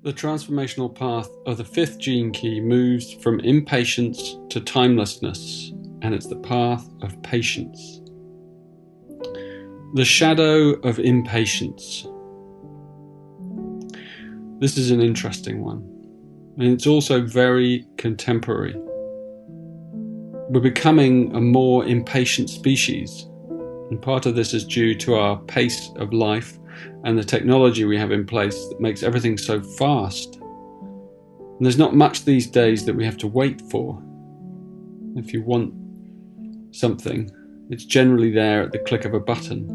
The transformational path of the fifth gene key moves from impatience to timelessness, and it's the path of patience. The shadow of impatience. This is an interesting one, and it's also very contemporary. We're becoming a more impatient species, and part of this is due to our pace of life and the technology we have in place that makes everything so fast. And there's not much these days that we have to wait for. If you want something, it's generally there at the click of a button.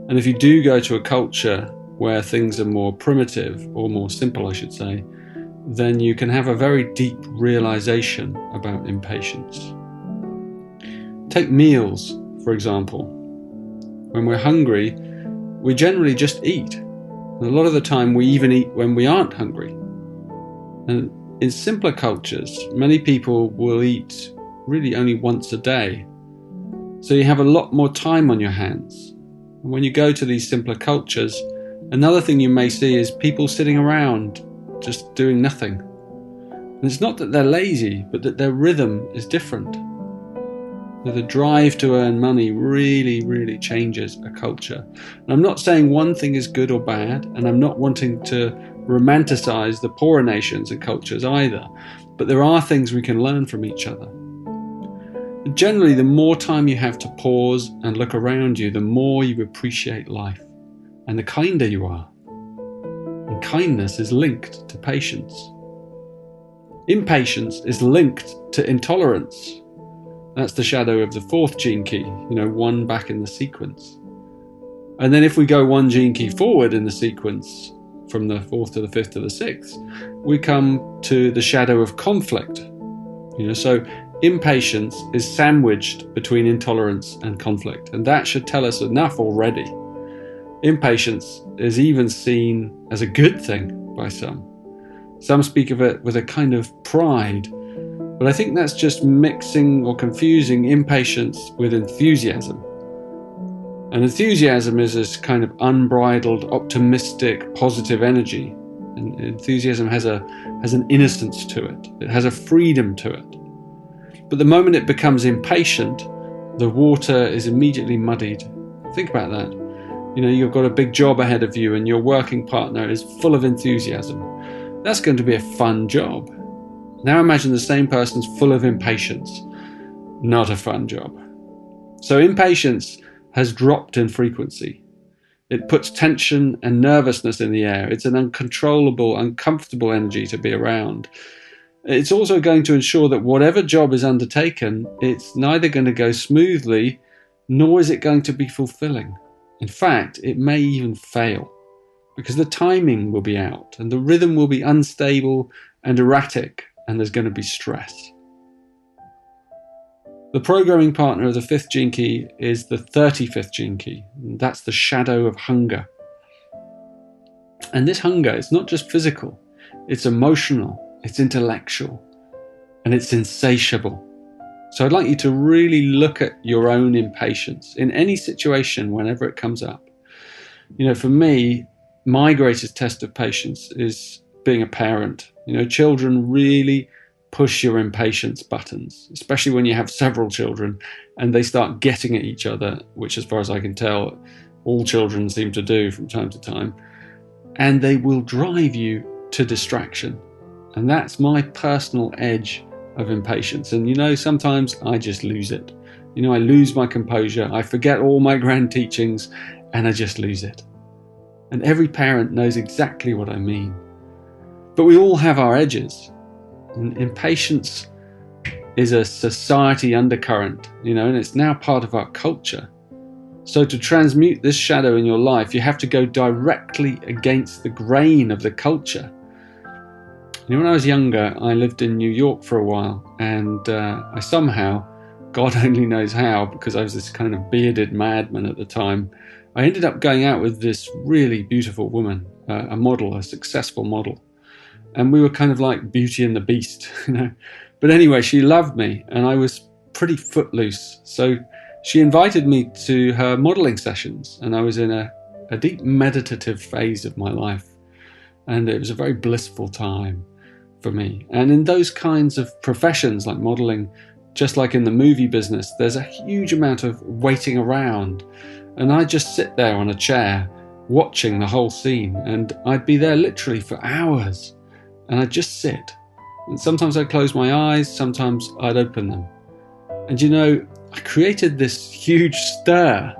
And if you do go to a culture where things are more primitive, or more simple I should say, then you can have a very deep realization about impatience. Take meals, for example. When we're hungry, we generally just eat. And a lot of the time we even eat when we aren't hungry. And in simpler cultures, many people will eat really only once a day. So you have a lot more time on your hands. And when you go to these simpler cultures, another thing you may see is people sitting around just doing nothing. And it's not that they're lazy, but that their rhythm is different. The drive to earn money really changes a culture. And I'm not saying one thing is good or bad, and I'm not wanting to romanticize the poorer nations and cultures either, but there are things we can learn from each other. And generally, the more time you have to pause and look around you, the more you appreciate life, and the kinder you are. And kindness is linked to patience. Impatience is linked to intolerance. That's the shadow of the fourth gene key, one back in the sequence. And then if we go one gene key forward in the sequence, from the fourth to the fifth to the sixth, we come to the shadow of conflict. So impatience is sandwiched between intolerance and conflict, and that should tell us enough already. Impatience is even seen as a good thing by some. Some speak of it with a kind of pride. But I think that's just mixing or confusing impatience with enthusiasm. And enthusiasm is this kind of unbridled, optimistic, positive energy. And enthusiasm has an innocence to it. It has a freedom to it. But the moment it becomes impatient, the water is immediately muddied. Think about that. You've got a big job ahead of you and your working partner is full of enthusiasm. That's going to be a fun job. Now imagine the same person's full of impatience. Not a fun job. So impatience has dropped in frequency. It puts tension and nervousness in the air. It's an uncontrollable, uncomfortable energy to be around. It's also going to ensure that whatever job is undertaken, it's neither going to go smoothly, nor is it going to be fulfilling. In fact, it may even fail, because the timing will be out, and the rhythm will be unstable and erratic, and there's going to be stress. The programming partner of the fifth gene key is the 35th gene key. And that's the shadow of hunger. And this hunger is not just physical, it's emotional, it's intellectual, and it's insatiable. So I'd like you to really look at your own impatience in any situation whenever it comes up. For me, my greatest test of patience is being a parent. Children really push your impatience buttons, especially when you have several children and they start getting at each other, which as far as I can tell, all children seem to do from time to time. And they will drive you to distraction. And that's my personal edge of impatience. And sometimes I just lose it. I lose my composure, I forget all my grand teachings, and I just lose it. And every parent knows exactly what I mean. But we all have our edges. And impatience is a society undercurrent, and it's now part of our culture. So to transmute this shadow in your life, you have to go directly against the grain of the culture. When I was younger, I lived in New York for a while, and I somehow, God only knows how, because I was this kind of bearded madman at the time, I ended up going out with this really beautiful woman, a model, a successful model. And we were kind of like Beauty and the Beast, But anyway, she loved me, and I was pretty footloose. So she invited me to her modeling sessions, and I was in a deep meditative phase of my life. And it was a very blissful time for me. And in those kinds of professions like modeling, just like in the movie business, there's a huge amount of waiting around. And I just sit there on a chair watching the whole scene, and I'd be there literally for hours, and I'd just sit. And sometimes I'd close my eyes, sometimes I'd open them. And you know, I created this huge stir.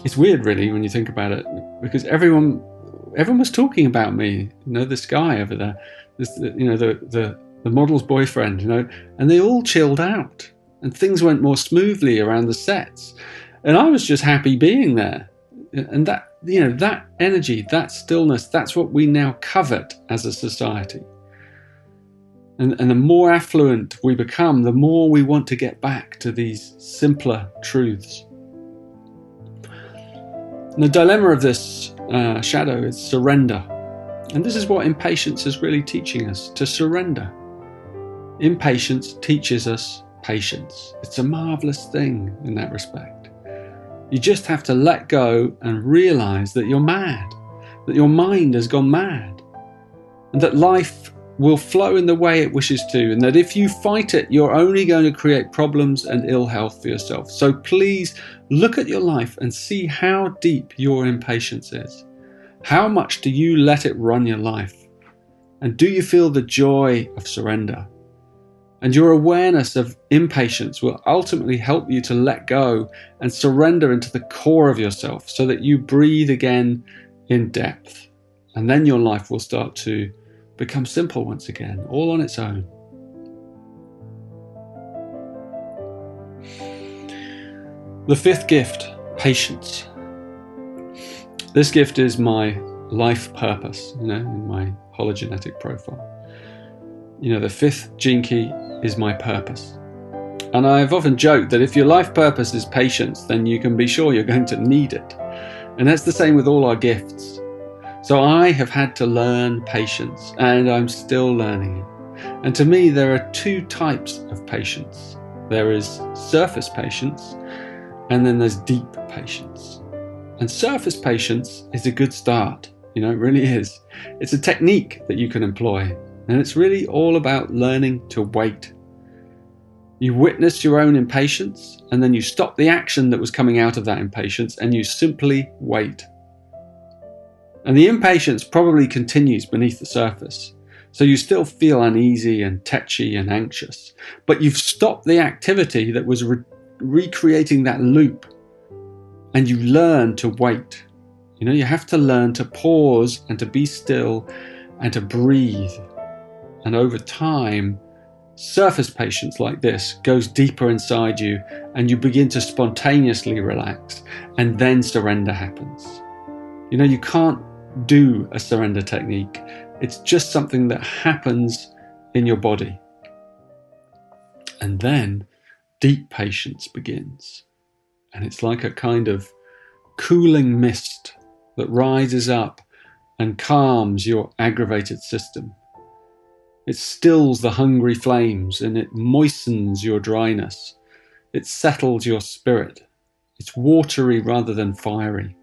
It's weird really when you think about it, because everyone was talking about me. You know, this guy over there, this, you know, the model's boyfriend, you know, and they all chilled out and things went more smoothly around the sets. And I was just happy being there. And that, you know, that energy, that stillness, that's what we now covet as a society. And the more affluent we become, the more we want to get back to these simpler truths. And the dilemma of this shadow is surrender. And this is what impatience is really teaching us, to surrender. Impatience teaches us patience. It's a marvelous thing in that respect. You just have to let go and realize that you're mad, that your mind has gone mad, and that life will flow in the way it wishes to, and that if you fight it, you're only going to create problems and ill health for yourself. So please look at your life and see how deep your impatience is. How much do you let it run your life? And do you feel the joy of surrender? And your awareness of impatience will ultimately help you to let go and surrender into the core of yourself so that you breathe again in depth. And then your life will start to become simple once again, all on its own. The fifth gift, patience. This gift is my life purpose, you know, in my hologenetic profile. You know, the fifth gene key is my purpose. And I've often joked that if your life purpose is patience, then you can be sure you're going to need it. And that's the same with all our gifts. So I have had to learn patience, and I'm still learning it. And to me, there are two types of patience. There is surface patience, and then there's deep patience. And surface patience is a good start. You know, it really is. It's a technique that you can employ, and it's really all about learning to wait. You witness your own impatience, and then you stop the action that was coming out of that impatience, and you simply wait. And the impatience probably continues beneath the surface. So you still feel uneasy and tetchy and anxious, but you've stopped the activity that was recreating that loop, and you learn to wait. You know, you have to learn to pause and to be still and to breathe. And over time, surface patience like this goes deeper inside you, and you begin to spontaneously relax, and then surrender happens. You know, you can't do a surrender technique. It's just something that happens in your body. And then deep patience begins. And it's like a kind of cooling mist that rises up and calms your aggravated system. It stills the hungry flames, and it moistens your dryness. It settles your spirit. It's watery rather than fiery.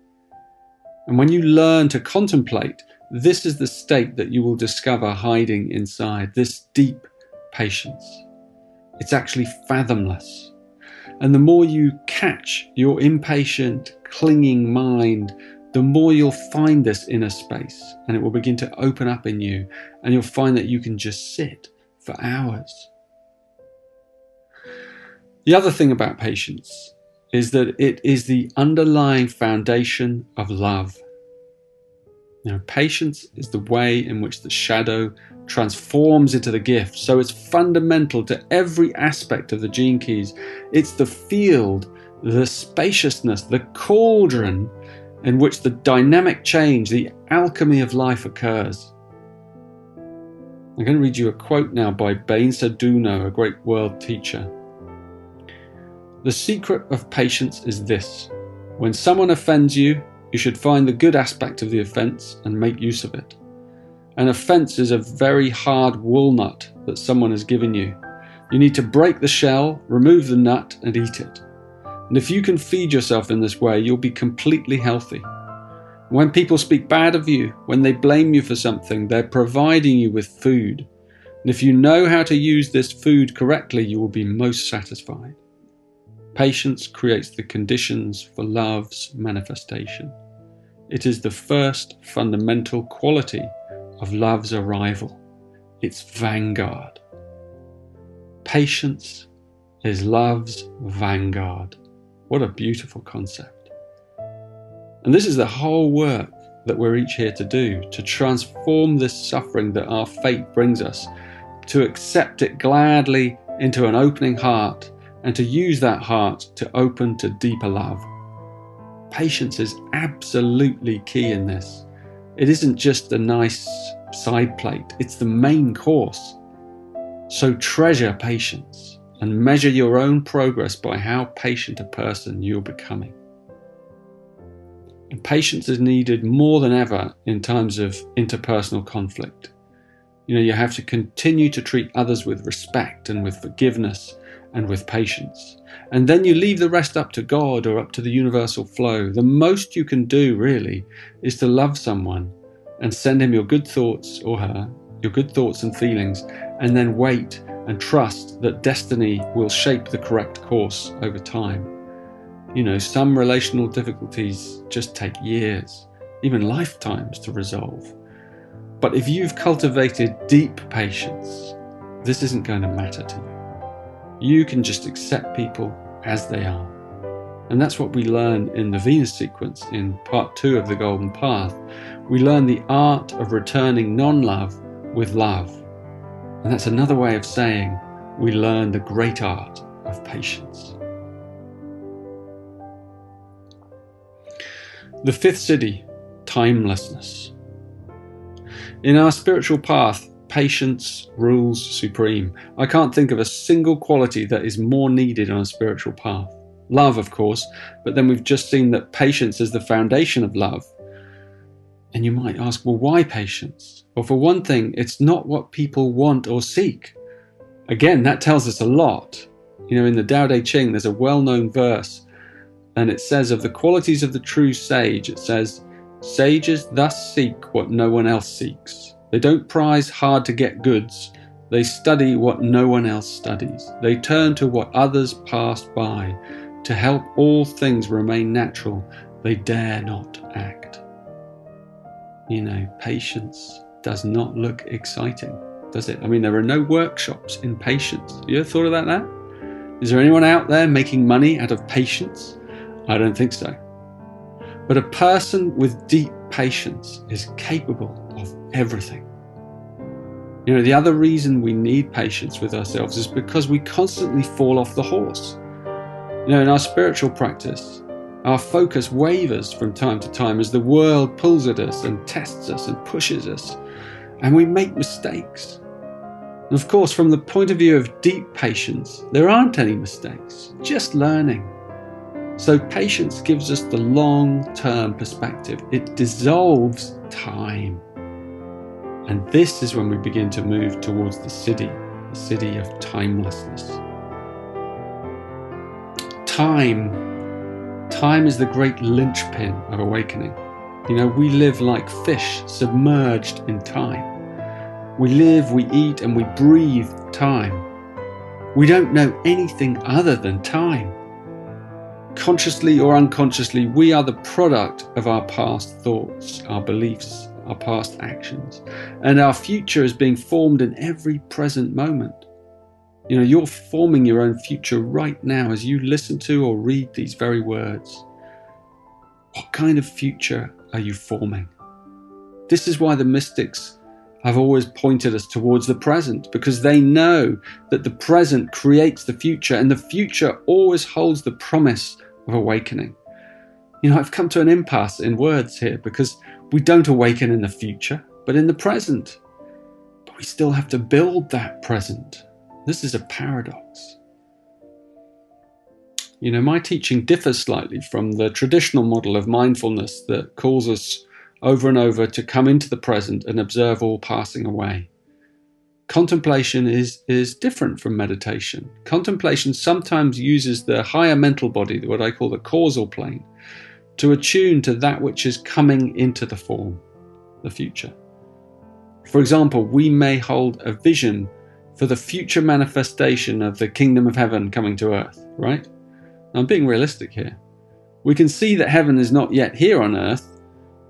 And when you learn to contemplate, this is the state that you will discover hiding inside, this deep patience. It's actually fathomless. And the more you catch your impatient, clinging mind, the more you'll find this inner space, and it will begin to open up in you, and you'll find that you can just sit for hours. The other thing about patience is that it is the underlying foundation of love. Now, patience is the way in which the shadow transforms into the gift, so it's fundamental to every aspect of the gene keys. It's the field, the spaciousness, the cauldron in which the dynamic change, the alchemy of life occurs. I'm going to read you a quote now by Bain Saduno, a great world teacher. The secret of patience is this: when someone offends you, you should find the good aspect of the offence and make use of it. An offence is a very hard walnut that someone has given you. You need to break the shell, remove the nut, and eat it. And if you can feed yourself in this way, you'll be completely healthy. When people speak bad of you, when they blame you for something, they're providing you with food. And if you know how to use this food correctly, you will be most satisfied. Patience creates the conditions for love's manifestation. It is the first fundamental quality of love's arrival. It's vanguard. Patience is love's vanguard. What a beautiful concept. And this is the whole work that we're each here to do, to transform this suffering that our fate brings us, to accept it gladly into an opening heart, and to use that heart to open to deeper love. Patience is absolutely key in this. It isn't just a nice side plate, it's the main course. So treasure patience and measure your own progress by how patient a person you're becoming. And patience is needed more than ever in times of interpersonal conflict. You have to continue to treat others with respect and with forgiveness and with patience. And then you leave the rest up to God or up to the universal flow. The most you can do, really, is to love someone and send him your good thoughts, or her, your good thoughts and feelings, and then wait and trust that destiny will shape the correct course over time. Some relational difficulties just take years, even lifetimes, to resolve. But if you've cultivated deep patience, this isn't going to matter to you. You can just accept people as they are. And that's what we learn in the Venus sequence in part 2 of the Golden Path. We learn the art of returning non-love with love. And that's another way of saying we learn the great art of patience. The fifth siddhi, timelessness. In our spiritual path, patience rules supreme. I can't think of a single quality that is more needed on a spiritual path. Love, of course, but then we've just seen that patience is the foundation of love. And you might ask, well, why patience? Well, for one thing, it's not what people want or seek. Again, that tells us a lot. In the Tao Te Ching, there's a well-known verse, and it says of the qualities of the true sage, it says, sages thus seek what no one else seeks. They don't prize hard to get goods. They study what no one else studies. They turn to what others passed by. To help all things remain natural, they dare not act. Patience does not look exciting, does it? There are no workshops in patience. Have you ever thought about that? Is there anyone out there making money out of patience? I don't think so. But a person with deep patience is capable of everything. The other reason we need patience with ourselves is because we constantly fall off the horse. In our spiritual practice, our focus wavers from time to time as the world pulls at us and tests us and pushes us, and we make mistakes. And of course, from the point of view of deep patience, there aren't any mistakes, just learning. So patience gives us the long-term perspective. It dissolves time. And this is when we begin to move towards the siddhi of timelessness. Time is the great linchpin of awakening. We live like fish submerged in time. We live, we eat, and we breathe time. We don't know anything other than time. Consciously or unconsciously, we are the product of our past thoughts, our beliefs, our past actions, and our future is being formed in every present moment. You're forming your own future right now as you listen to or read these very words. What kind of future are you forming? This is why the mystics have always pointed us towards the present, because they know that the present creates the future, and the future always holds the promise of awakening. I've come to an impasse in words here, because we don't awaken in the future, but in the present. But we still have to build that present. This is a paradox. My teaching differs slightly from the traditional model of mindfulness that calls us over and over to come into the present and observe all passing away. Contemplation is different from meditation. Contemplation sometimes uses the higher mental body, what I call the causal plane, to attune to that which is coming into the form, the future. For example, we may hold a vision for the future manifestation of the kingdom of heaven coming to earth, right? I'm being realistic here. We can see that heaven is not yet here on earth,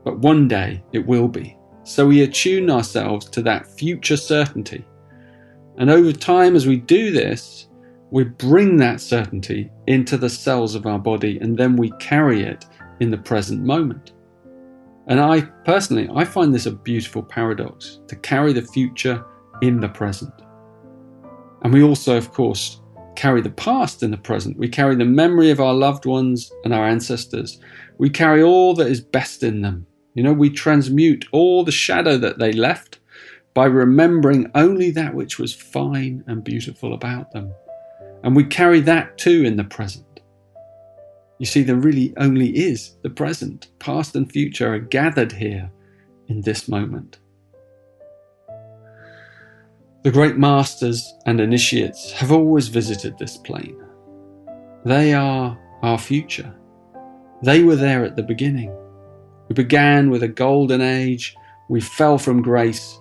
but one day it will be. So we attune ourselves to that future certainty. And over time, as we do this, we bring that certainty into the cells of our body, and then we carry it in the present moment. And I find this a beautiful paradox, to carry the future in the present. And we also, of course, carry the past in the present. We carry the memory of our loved ones and our ancestors. We carry all that is best in them. We transmute all the shadow that they left by remembering only that which was fine and beautiful about them. And we carry that too in the present. You see, there really only is the present. Past and future are gathered here in this moment. The great masters and initiates have always visited this plane. They are our future. They were there at the beginning. We began with a golden age, we fell from grace,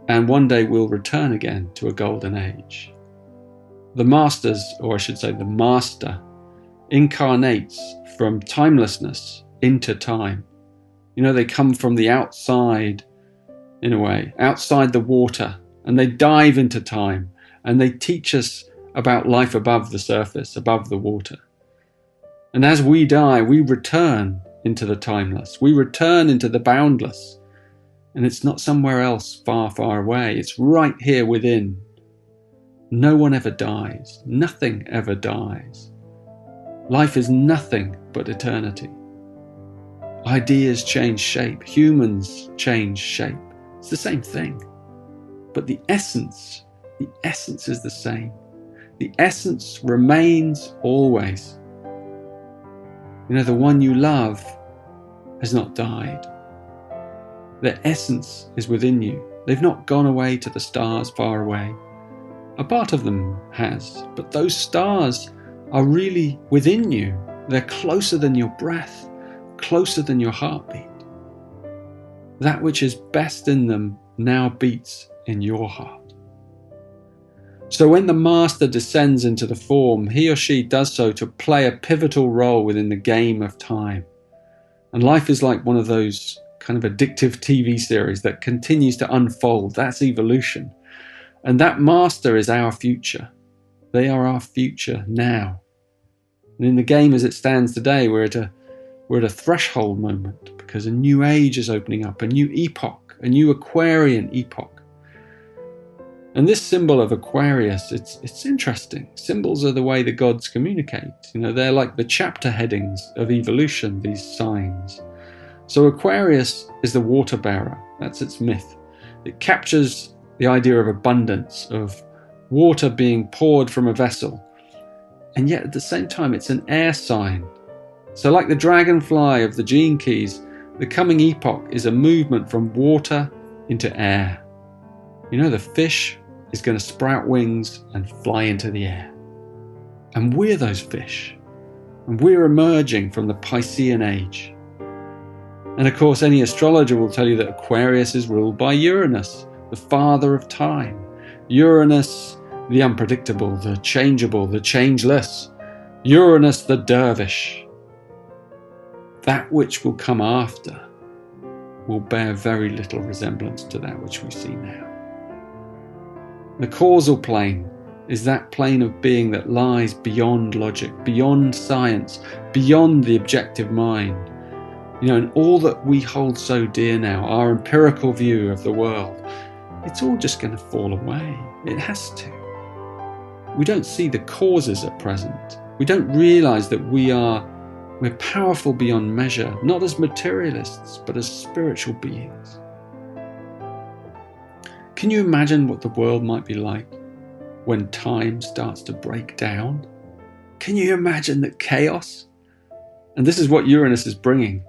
and one day we'll return again to a golden age. The masters, or I should say the master, incarnates from timelessness into time. They come from the outside, in a way, outside the water, and they dive into time, and they teach us about life above the surface, above the water. And as we die, we return into the timeless. We return into the boundless. And it's not somewhere else far, far away. It's right here within. No one ever dies. Nothing ever dies. Life is nothing but eternity. Ideas change shape. Humans change shape. It's the same thing. But the essence is the same. The essence remains always. The one you love has not died. Their essence is within you. They've not gone away to the stars far away. A part of them has, but those stars are really within you. They're closer than your breath, closer than your heartbeat. That which is best in them now beats in your heart. So when the master descends into the form, he or she does so to play a pivotal role within the game of time. And life is like one of those kind of addictive TV series that continues to unfold. That's evolution. And that master is our future. They are our future now. And in the game as it stands today, we're at a threshold moment, because a new age is opening up, a new epoch, a new Aquarian epoch. And this symbol of Aquarius, it's interesting. Symbols are the way the gods communicate. They're like the chapter headings of evolution, these signs. So Aquarius is the water bearer. That's its myth. It captures the idea of abundance, of water being poured from a vessel. And yet at the same time, it's an air sign. So like the dragonfly of the Gene Keys, the coming epoch is a movement from water into air. The fish is going to sprout wings and fly into the air. And we're those fish. And we're emerging from the Piscean age. And of course, any astrologer will tell you that Aquarius is ruled by Uranus, the father of time. Uranus, the unpredictable, the changeable, the changeless. Uranus, the dervish. That which will come after will bear very little resemblance to that which we see now. The causal plane is that plane of being that lies beyond logic, beyond science, beyond the objective mind. And all that we hold so dear now, our empirical view of the world, it's all just going to fall away. It has to. We don't see the causes at present. We don't realize that we're powerful beyond measure, not as materialists, but as spiritual beings. Can you imagine what the world might be like when time starts to break down? Can you imagine the chaos? And this is what Uranus is bringing.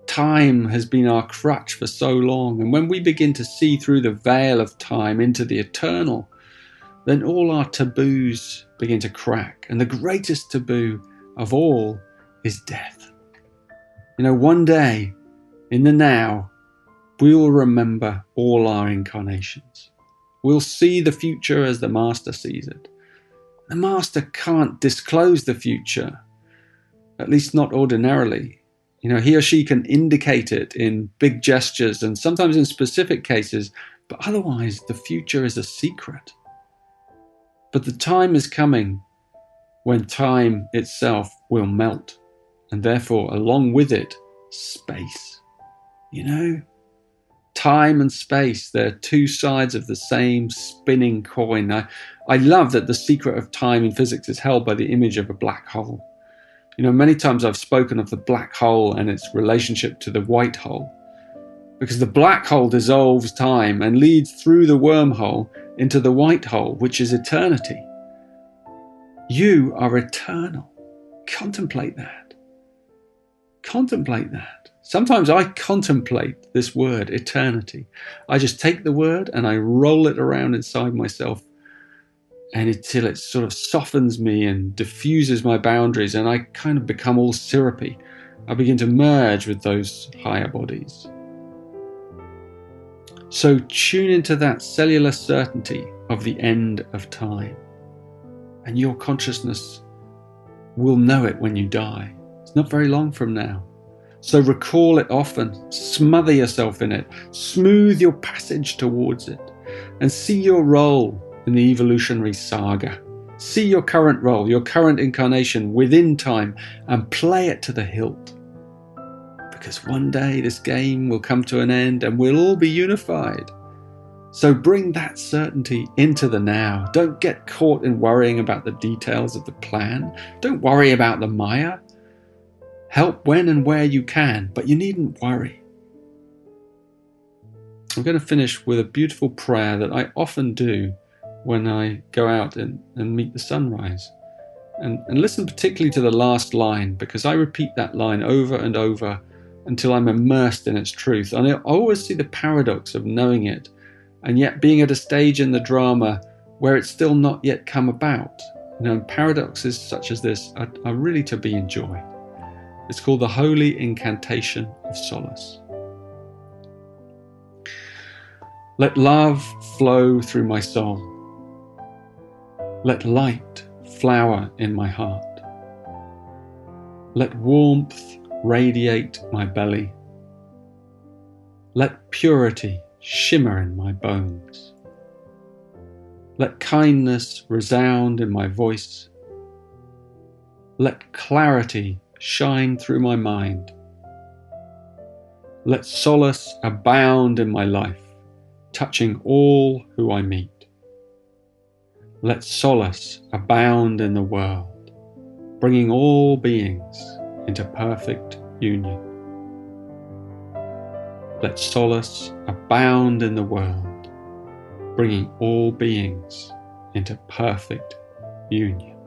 Time has been our crutch for so long, and when we begin to see through the veil of time into the eternal, then all our taboos begin to crack, and the greatest taboo of all is death. One day, in the now, we will remember all our incarnations. We'll see the future as the Master sees it. The Master can't disclose the future, at least not ordinarily. He or she can indicate it in big gestures and sometimes in specific cases, but otherwise the future is a secret. But the time is coming when time itself will melt, and therefore along with it, space. Time and space, they're two sides of the same spinning coin. I love that the secret of time in physics is held by the image of a black hole. Many times I've spoken of the black hole and its relationship to the white hole, because the black hole dissolves time and leads through the wormhole into the white hole, which is eternity. You are eternal. Contemplate that. Contemplate that. Sometimes I contemplate this word, eternity. I just take the word and I roll it around inside myself until it sort of softens me and diffuses my boundaries, and I kind of become all syrupy. I begin to merge with those higher bodies. So tune into that cellular certainty of the end of time, and your consciousness will know it when you die. It's not very long from now. So recall it often, smother yourself in it, smooth your passage towards it, and see your role in the evolutionary saga. See your current role, your current incarnation within time, and play it to the hilt. Because one day this game will come to an end and we'll all be unified. So bring that certainty into the now. Don't get caught in worrying about the details of the plan. Don't worry about the Maya. Help when and where you can, but you needn't worry. I'm going to finish with a beautiful prayer that I often do when I go out and meet the sunrise. And listen particularly to the last line, because I repeat that line over and over until I'm immersed in its truth. And I always see the paradox of knowing it, and yet being at a stage in the drama where it's still not yet come about. Paradoxes such as this are really to be enjoyed. It's called the Holy Incantation of Solace. Let love flow through my soul. Let light flower in my heart. Let warmth radiate my belly. Let purity shimmer in my bones. Let kindness resound in my voice. Let clarity shine through my mind. Let solace abound in my life, touching all who I meet. Let solace abound in the world, bringing all beings into perfect union. Let solace abound in the world, bringing all beings into perfect union.